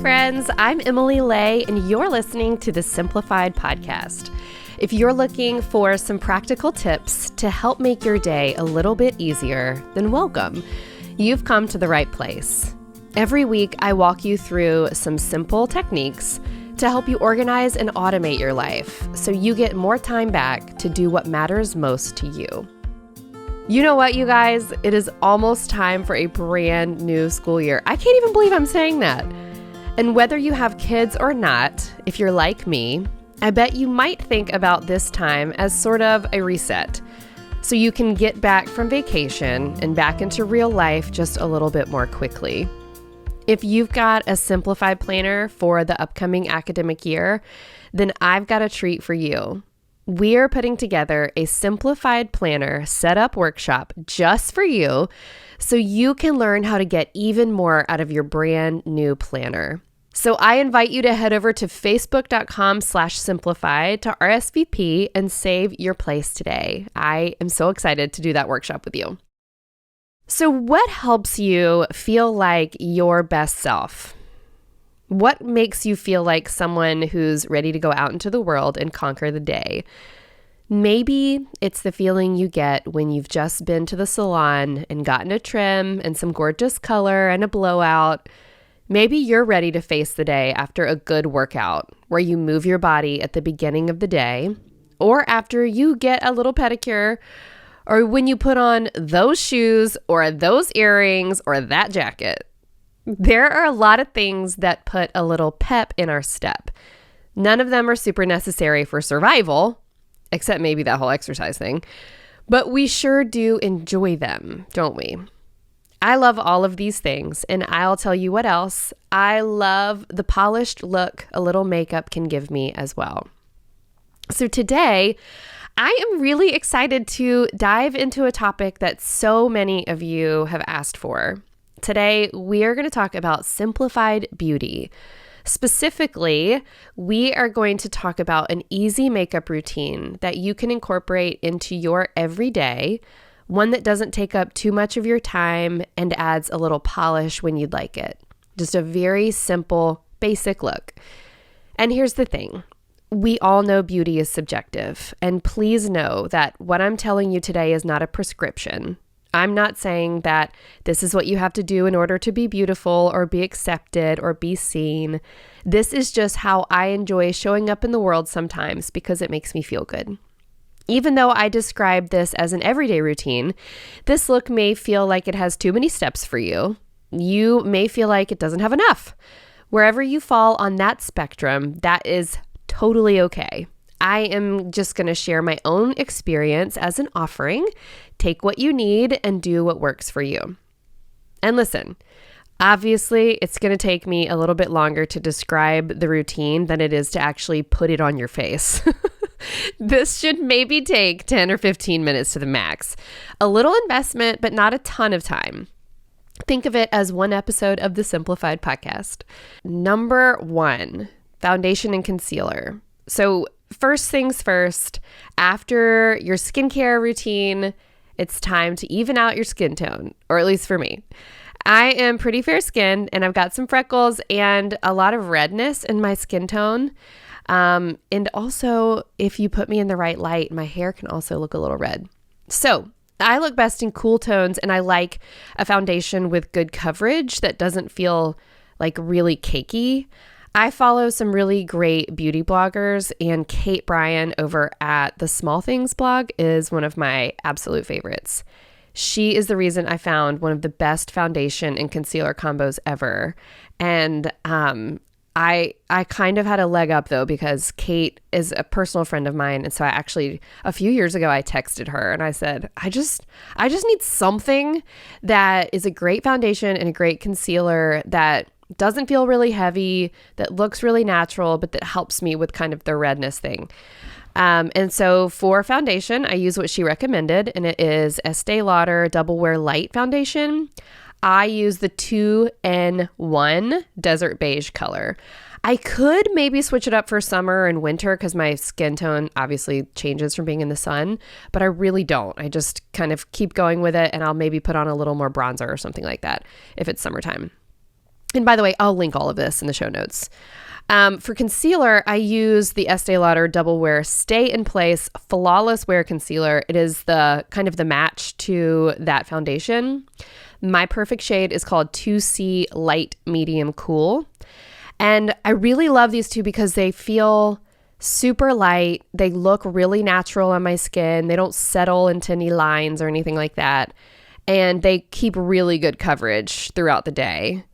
friends. I'm Emily Lay, and you're listening to the Simplified PODCAST. If you're looking for some practical tips to help make your day a little bit easier, then welcome. You've come to the right place. Every week, I walk you through some simple techniques to help you organize and automate your life so you get more time back to do what matters most to you. You know what, you guys? It is almost time for a brand new school year. I can't even believe I'm saying that. And whether you have kids or not, if you're like me, I bet you might think about this time as sort of a reset, so you can get back from vacation and back into real life just a little bit more quickly. If you've got a simplified planner for the upcoming academic year, then I've got a treat for you. We're putting together a simplified planner setup workshop just for you so you can learn how to get even more out of your brand new planner. So I invite you to head over to facebook.com/simplified to RSVP and save your place today. I am so excited to do that workshop with you. So what helps you feel like your best self? What makes you feel like someone who's ready to go out into the world and conquer the day? Maybe it's the feeling you get when you've just been to the salon and gotten a trim and some gorgeous color and a blowout. Maybe you're ready to face the day after a good workout where you move your body at the beginning of the day, or after you get a little pedicure, or when you put on those shoes or those earrings or that jacket. There are a lot of things that put a little pep in our step. None of them are super necessary for survival, except maybe that whole exercise thing, but we sure do enjoy them, don't we? I love all of these things, and I'll tell you what else. I love the polished look a little makeup can give me as well. So today, I am really excited to dive into a topic that so many of you have asked for. Today, we are going to talk about simplified beauty. Specifically, we are going to talk about an easy makeup routine that you can incorporate into your everyday, one that doesn't take up too much of your time and adds a little polish when you'd like it. Just a very simple, basic look. And here's the thing. We all know beauty is subjective, and please know that what I'm telling you today is not a prescription. I'm not saying that this is what you have to do in order to be beautiful or be accepted or be seen. This is just how I enjoy showing up in the world sometimes because it makes me feel good. Even though I describe this as an everyday routine, this look may feel like it has too many steps for you. You may feel like it doesn't have enough. Wherever you fall on that spectrum, that is totally okay. I am just going to share my own experience as an offering. Take what you need and do what works for you. And listen, obviously, it's going to take me a little bit longer to describe the routine than it is to actually put it on your face. This should maybe take 10 or 15 minutes to the max. A little investment, but not a ton of time. Think of it as one episode of the Simplified Podcast. Number 1, foundation and concealer. So first things first, after your skincare routine, it's time to even out your skin tone, or at least for me. I am pretty fair-skinned, and I've got some freckles and a lot of redness in my skin tone. And also, if you put me in the right light, my hair can also look a little red. So I look best in cool tones, and I like a foundation with good coverage that doesn't feel like really cakey. I follow some really great beauty bloggers, and Kate Bryan over at the Small Things blog is one of my absolute favorites. She is the reason I found one of the best foundation and concealer combos ever. And I kind of had a leg up though, because Kate is a personal friend of mine. And so I actually, a few years ago, I texted her and I said, I just need something that is a great foundation and a great concealer that doesn't feel really heavy, that looks really natural, but that helps me with kind of the redness thing. And so for foundation, I use what she recommended, and it is Estee Lauder Double Wear Light Foundation. I use the 2N1 Desert Beige color. I could maybe switch it up for summer and winter because my skin tone obviously changes from being in the sun, but I really don't. I just kind of keep going with it, and I'll maybe put on a little more bronzer or something like that if it's summertime. And by the way, I'll link all of this in the show notes. For concealer, I use the Estee Lauder Double Wear Stay in Place Flawless Wear Concealer. It is the kind of the match to that foundation. My perfect shade is called 2C Light Medium Cool. And I really love these two because they feel super light. They look really natural on my skin. They don't settle into any lines or anything like that. And they keep really good coverage throughout the day.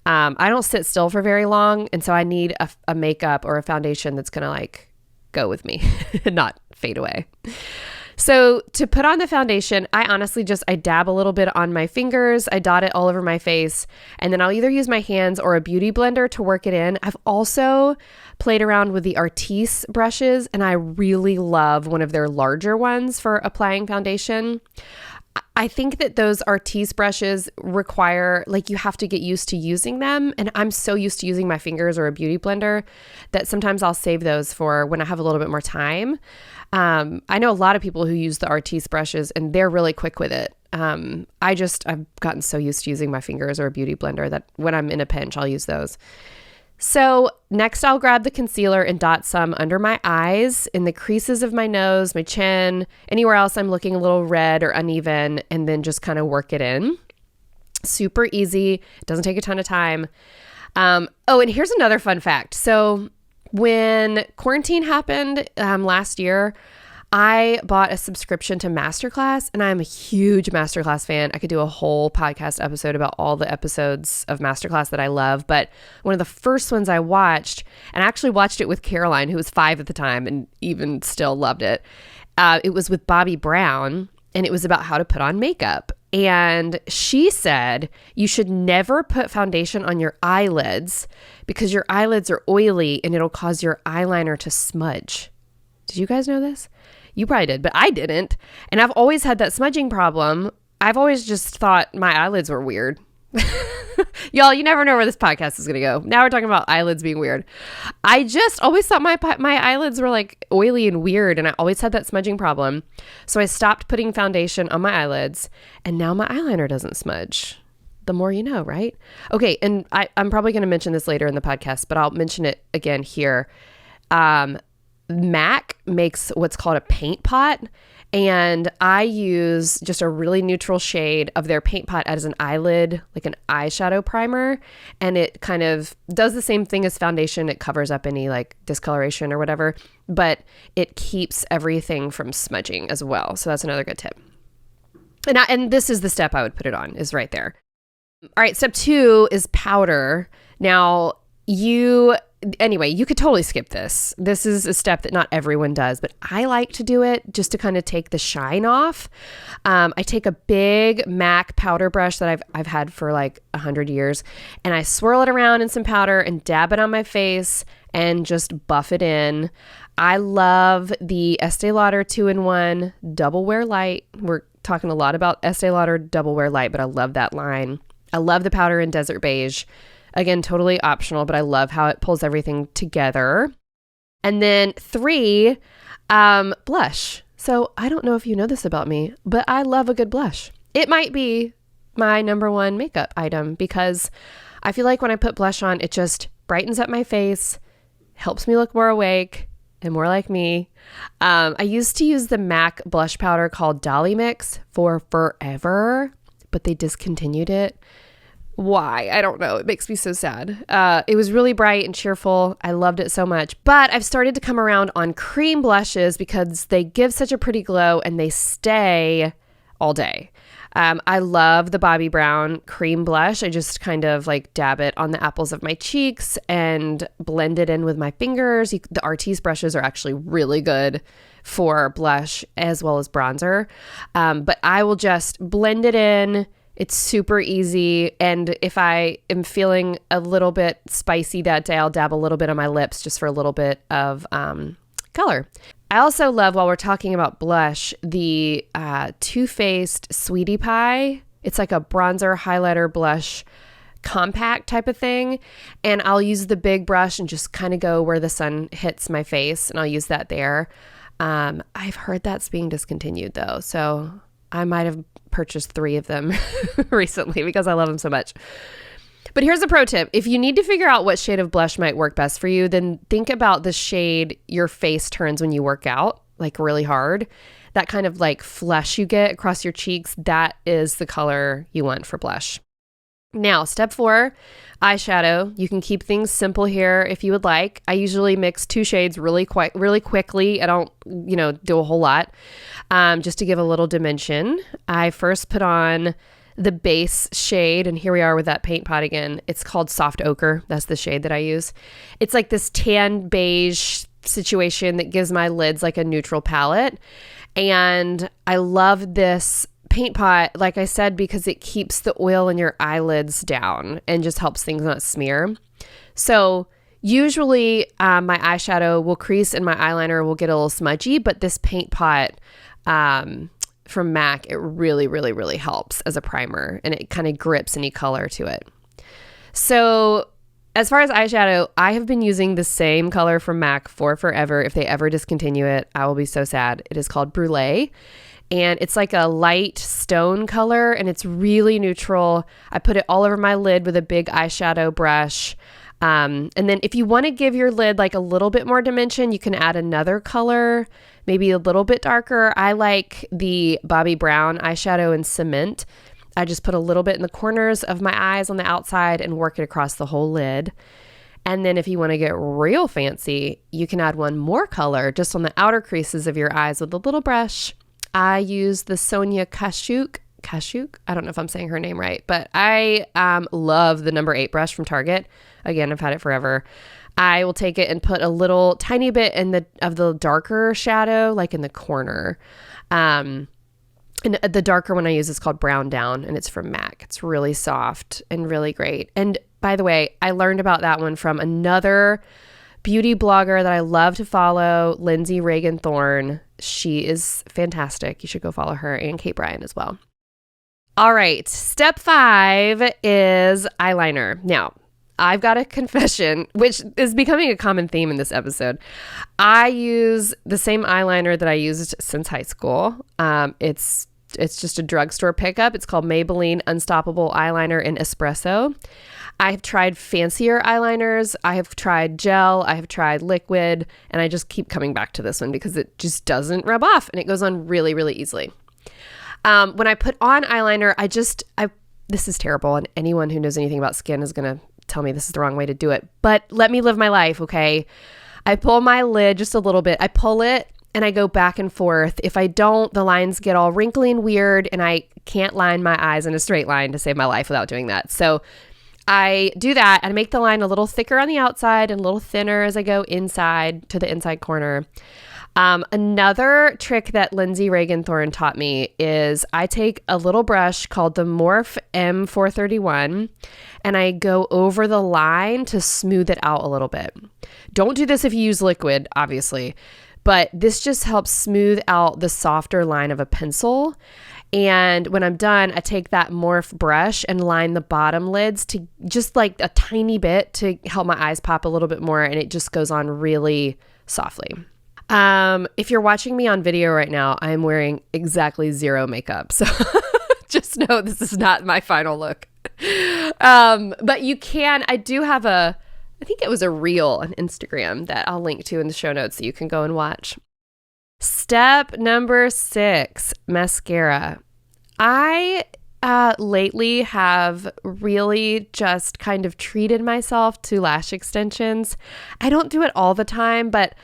I don't sit still for very long, and so I need a makeup or a foundation that's going to like go with me and not fade away. So to put on the foundation, I dab a little bit on my fingers, I dot it all over my face, and then I'll either use my hands or a beauty blender to work it in. I've also played around with the Artis brushes, and I really love one of their larger ones for applying foundation. I think that those Artis brushes require, like, you have to get used to using them. And I'm so used to using my fingers or a beauty blender that sometimes I'll save those for when I have a little bit more time. I know a lot of people who use the Artis brushes and they're really quick with it. I've gotten so used to using my fingers or a beauty blender that when I'm in a pinch, I'll use those. So next I'll grab the concealer and dot some under my eyes, in the creases of my nose, my chin, anywhere else I'm looking a little red or uneven, and then just kind of work it in. Super easy. It doesn't take a ton of time. And here's another fun fact. So when quarantine happened last year, I bought a subscription to Masterclass, and I'm a huge Masterclass fan. I could do a whole podcast episode about all the episodes of Masterclass that I love, but one of the first ones I watched, and I actually watched it with Caroline, who was 5 at the time and even still loved it. It was with Bobbi Brown, and it was about how to put on makeup. And she said you should never put foundation on your eyelids because your eyelids are oily and it'll cause your eyeliner to smudge. Did you guys know this? You probably did, but I didn't. And I've always had that smudging problem. I've always just thought my eyelids were weird. Y'all, you never know where this podcast is going to go. Now we're talking about eyelids being weird. I just always thought my eyelids were like oily and weird, and I always had that smudging problem. So I stopped putting foundation on my eyelids, and now my eyeliner doesn't smudge. The more you know, right? Okay, and I'm probably going to mention this later in the podcast, but I'll mention it again here. MAC makes what's called a paint pot, and I use just a really neutral shade of their paint pot as an eyelid, like an eyeshadow primer, and it kind of does the same thing as foundation. It covers up any like discoloration or whatever, but it keeps everything from smudging as well. So that's another good tip. And this is the step I would put it on, is right there. All right, step 2 is powder. Now, you could totally skip this. This is a step that not everyone does, but I like to do it just to kind of take the shine off. I take a big MAC powder brush that I've had for like 100 years, and I swirl it around in some powder and dab it on my face and just buff it in. I love the Estee Lauder 2-in-1 Double Wear Light. We're talking a lot about Estee Lauder Double Wear Light, but I love that line. I love the powder in Desert Beige. Again, totally optional, but I love how it pulls everything together. And then 3, blush. So I don't know if you know this about me, but I love a good blush. It might be my number 1 makeup item because I feel like when I put blush on, it just brightens up my face, helps me look more awake and more like me. I used to use the MAC blush powder called Dolly Mix for forever, but they discontinued it. Why? I don't know. It makes me so sad. It was really bright and cheerful. I loved it so much. But I've started to come around on cream blushes because they give such a pretty glow and they stay all day. I love the Bobbi Brown cream blush. I just kind of like dab it on the apples of my cheeks and blend it in with my fingers. The Artis brushes are actually really good for blush as well as bronzer. But I will just blend it in. It's super easy. And if I am feeling a little bit spicy that day, I'll dab a little bit on my lips just for a little bit of color. I also love, while we're talking about blush, the Too Faced Sweetie Pie. It's like a bronzer, highlighter, blush compact type of thing. And I'll use the big brush and just kind of go where the sun hits my face, and I'll use that there. I've heard that's being discontinued though. So I might have purchased 3 of them recently because I love them so much. But here's a pro tip. If you need to figure out what shade of blush might work best for you, then think about the shade your face turns when you work out, like really hard. That kind of like flush you get across your cheeks, that is the color you want for blush. Now, step 4, eyeshadow. You can keep things simple here if you would like. I usually mix 2 shades really quickly. I don't, do a whole lot, just to give a little dimension. I first put on the base shade, and here we are with that paint pot again. It's called Soft Ochre. That's the shade that I use. It's like this tan beige situation that gives my lids like a neutral palette. And I love this paint pot, like I said, because it keeps the oil in your eyelids down and just helps things not smear. So usually my eyeshadow will crease and my eyeliner will get a little smudgy, but this paint pot from MAC, it really, really, really helps as a primer, and it kind of grips any color to it. So as far as eyeshadow, I have been using the same color from MAC for forever. If they ever discontinue it, I will be so sad. It is called Brulee. And it's like a light stone color, and it's really neutral. I put it all over my lid with a big eyeshadow brush. And then if you want to give your lid like a little bit more dimension, you can add another color, maybe a little bit darker. I like the Bobbi Brown eyeshadow in Cement. I just put a little bit in the corners of my eyes on the outside and work it across the whole lid. And then if you want to get real fancy, you can add one more color just on the outer creases of your eyes with a little brush. I use the Sonia Kashuk. I don't know if I'm saying her name right, but I love the number 8 brush from Target. Again, I've had it forever. I will take it and put a little tiny bit of the darker shadow, like in the corner. And the darker one I use is called Brown Down, and it's from MAC. It's really soft and really great. And by the way, I learned about that one from another beauty blogger that I love to follow, Lindsay Reagan Thorne. She is fantastic. You should go follow her, and Kate Bryan as well. All right. Step 5 is eyeliner. Now, I've got a confession, which is becoming a common theme in this episode. I use the same eyeliner that I used since high school. It's just a drugstore pickup. It's called Maybelline Unstoppable Eyeliner in Espresso. I've tried fancier eyeliners. I have tried gel. I have tried liquid. And I just keep coming back to this one because it just doesn't rub off and it goes on really, really easily. When I put on eyeliner, this is terrible. And anyone who knows anything about skin is going to tell me this is the wrong way to do it. But let me live my life, okay? I pull my lid just a little bit. I pull it and I go back and forth. If I don't, the lines get all wrinkly and weird, and I can't line my eyes in a straight line to save my life without doing that. So I do that, and I make the line a little thicker on the outside and a little thinner as I go inside to the inside corner. Another trick that Lindsay Reagan Thorne taught me is I take a little brush called the Morph M431 and I go over the line to smooth it out a little bit. Don't do this if you use liquid, obviously, but this just helps smooth out the softer line of a pencil. And when I'm done, I take that Morph brush and line the bottom lids to just like a tiny bit to help my eyes pop a little bit more, and it just goes on really softly. If you're watching me on video right now, I'm wearing exactly 0 makeup. So just know this is not my final look. But you can, I think it was a reel on Instagram that I'll link to in the show notes so you can go and watch. Step number 6, mascara. I lately have really just kind of treated myself to lash extensions. I don't do it all the time, but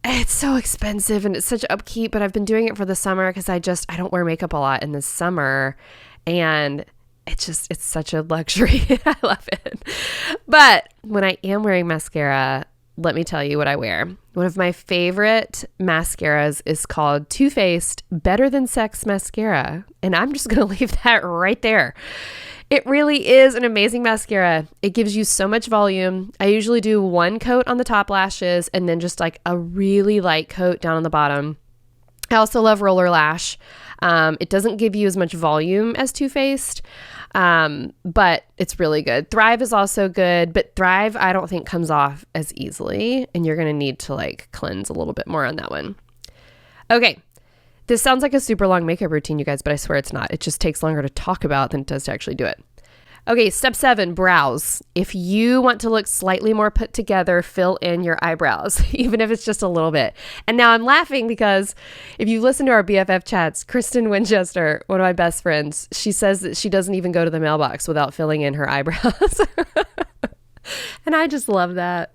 it's so expensive and it's such upkeep, but I've been doing it for the summer because I don't wear makeup a lot in the summer, and it's such a luxury. I love it. But when I am wearing mascara, let me tell you what I wear. One of my favorite mascaras is called Too Faced Better Than Sex Mascara, and I'm just going to leave that right there. It really is an amazing mascara. It gives you so much volume. I usually do 1 coat on the top lashes and then just like a really light coat down on the bottom. I also love Roller Lash. It doesn't give you as much volume as Too Faced, but it's really good. Thrive is also good, but Thrive I don't think comes off as easily, and you're going to need to like cleanse a little bit more on that one. Okay. This sounds like a super long makeup routine, you guys, but I swear it's not. It just takes longer to talk about than it does to actually do it. Okay, step 7, brows. If you want to look slightly more put together, fill in your eyebrows, even if it's just a little bit. And now I'm laughing because if you listen to our BFF chats, Kristen Winchester, one of my best friends, she says that she doesn't even go to the mailbox without filling in her eyebrows. And I just love that.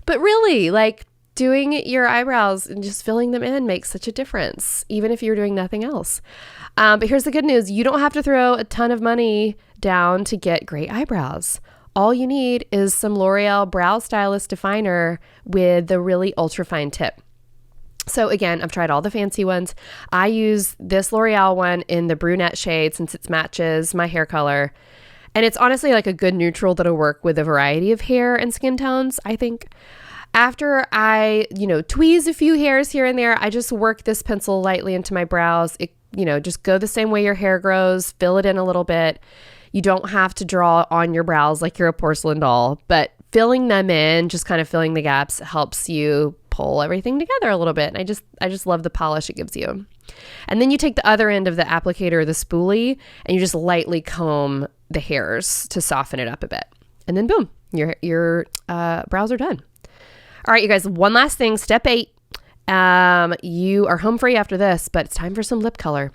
But really, like, doing your eyebrows and just filling them in makes such a difference, even if you're doing nothing else. But here's the good news. You don't have to throw a ton of money down to get great eyebrows. All you need is some L'Oreal Brow Stylist Definer with the really ultra-fine tip. So again, I've tried all the fancy ones. I use this L'Oreal one in the brunette shade since it matches my hair color. And it's honestly like a good neutral that'll work with a variety of hair and skin tones, I think. After I, tweeze a few hairs here and there, I just work this pencil lightly into my brows. It, just go the same way your hair grows, fill it in a little bit. You don't have to draw on your brows like you're a porcelain doll, but filling them in, just kind of filling the gaps, helps you pull everything together a little bit. And I just love the polish it gives you. And then you take the other end of the applicator, the spoolie, and you just lightly comb the hairs to soften it up a bit. And then boom, your brows are done. All right, you guys, one last thing, step 8. You are home free after this, but it's time for some lip color.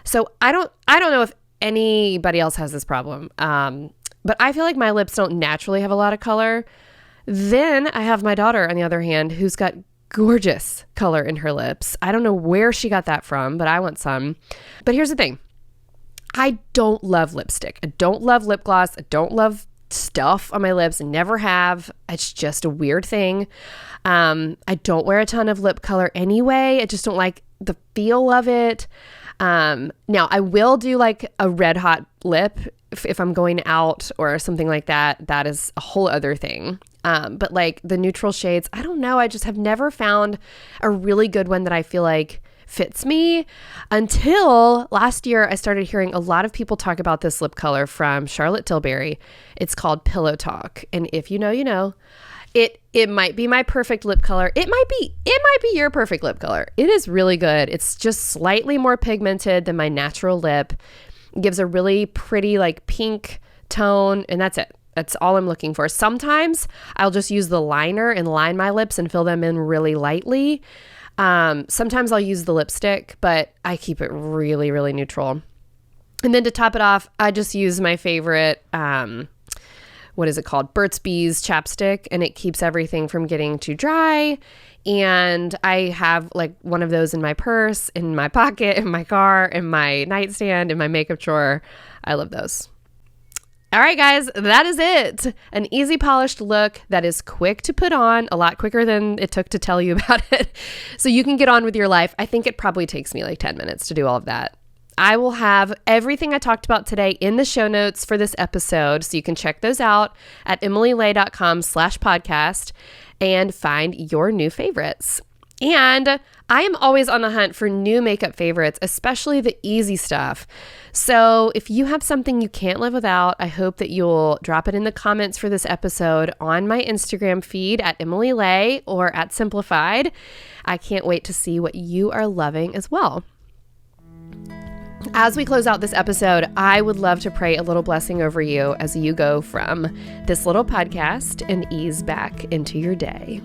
So I don't know if anybody else has this problem, but I feel like my lips don't naturally have a lot of color. Then I have my daughter, on the other hand, who's got gorgeous color in her lips. I don't know where she got that from, but I want some. But here's the thing. I don't love lipstick. I don't love lip gloss. I don't love stuff on my lips. I never have. It's just a weird thing. I don't wear a ton of lip color anyway. I just don't like the feel of it. Now I will do like a red hot lip if I'm going out or something like that. That is a whole other thing. But like the neutral shades, I don't know. I just have never found a really good one that I feel like fits me until last year. I started hearing a lot of people talk about this lip color from Charlotte Tilbury. It's called Pillow Talk. And if you know, you know. It might be my perfect lip color. It might be your perfect lip color. It is really good. It's just slightly more pigmented than my natural lip. It gives a really pretty like pink tone, and that's it. That's all I'm looking for. Sometimes I'll just use the liner and line my lips and fill them in really lightly. Sometimes I'll use the lipstick, but I keep it really, really neutral. And then to top it off, I just use my favorite, what is it called? Burt's Bees chapstick, and it keeps everything from getting too dry. And I have like one of those in my purse, in my pocket, in my car, in my nightstand, in my makeup drawer. I love those. All right, guys, that is it. An easy polished look that is quick to put on, a lot quicker than it took to tell you about it. So you can get on with your life. I think it probably takes me like 10 minutes to do all of that. I will have everything I talked about today in the show notes for this episode, so you can check those out at emilylay.com/podcast and find your new favorites. And I am always on the hunt for new makeup favorites, especially the easy stuff. So if you have something you can't live without, I hope that you'll drop it in the comments for this episode on my Instagram feed at Emily Lay or at Simplified. I can't wait to see what you are loving as well. As we close out this episode, I would love to pray a little blessing over you as you go from this little podcast and ease back into your day.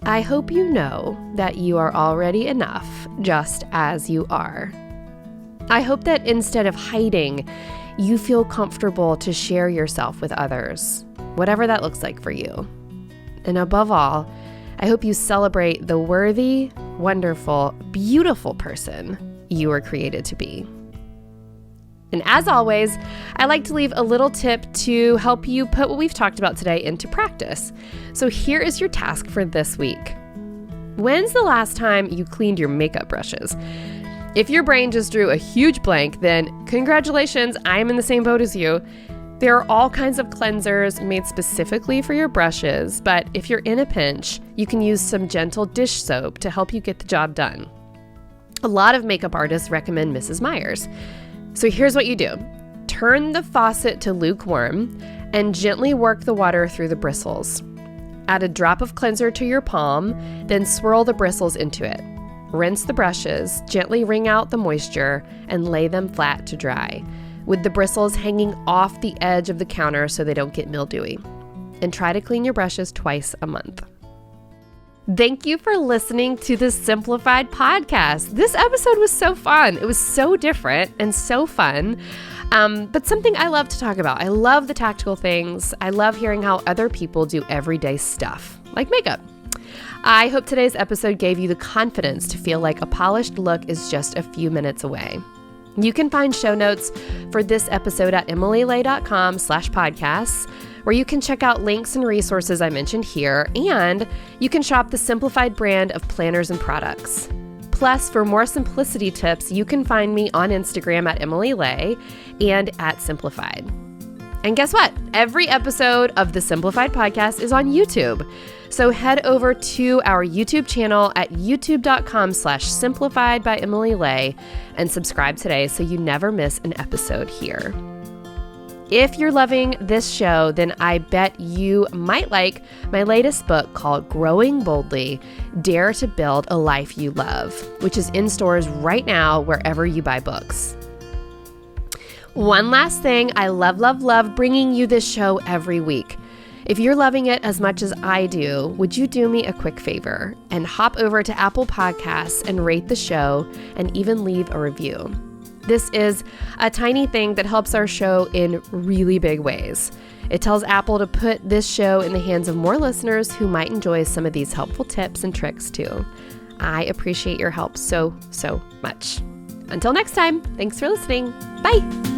I hope you know that you are already enough just as you are. I hope that instead of hiding, you feel comfortable to share yourself with others, whatever that looks like for you. And above all, I hope you celebrate the worthy, wonderful, beautiful person you were created to be. And as always, I like to leave a little tip to help you put what we've talked about today into practice. So here is your task for this week. When's the last time you cleaned your makeup brushes? If your brain just drew a huge blank, then congratulations, I am in the same boat as you. There are all kinds of cleansers made specifically for your brushes, but if you're in a pinch, you can use some gentle dish soap to help you get the job done. A lot of makeup artists recommend Mrs. Meyer's. So here's what you do. Turn the faucet to lukewarm and gently work the water through the bristles. Add a drop of cleanser to your palm, then swirl the bristles into it. Rinse the brushes, gently wring out the moisture, and lay them flat to dry. with the bristles hanging off the edge of the counter so they don't get mildewy. And try to clean your brushes twice a month. Thank you for listening to the Simplified Podcast. This episode was so fun. It was so different and so fun, but something I love to talk about. I love the tactical things. I love hearing how other people do everyday stuff, like makeup. I hope today's episode gave you the confidence to feel like a polished look is just a few minutes away. You can find show notes for this episode at emilylay.com/podcasts, where you can check out links and resources I mentioned here, and you can shop the Simplified brand of planners and products. Plus, for more simplicity tips, you can find me on Instagram at emilylay and at Simplified. And guess what? Every episode of the Simplified Podcast is on YouTube. So head over to our YouTube channel at youtube.com/simplified by Emily Lay and subscribe today so you never miss an episode here. If you're loving this show, then I bet you might like my latest book called Growing Boldly, Dare to Build a Life You Love, which is in stores right now wherever you buy books. One last thing, I love bringing you this show every week. If you're loving it as much as I do, would you do me a quick favor and hop over to Apple Podcasts and rate the show and even leave a review? This is a tiny thing that helps our show in really big ways. It tells Apple to put this show in the hands of more listeners who might enjoy some of these helpful tips and tricks too. I appreciate your help so much. Until next time, thanks for listening. Bye.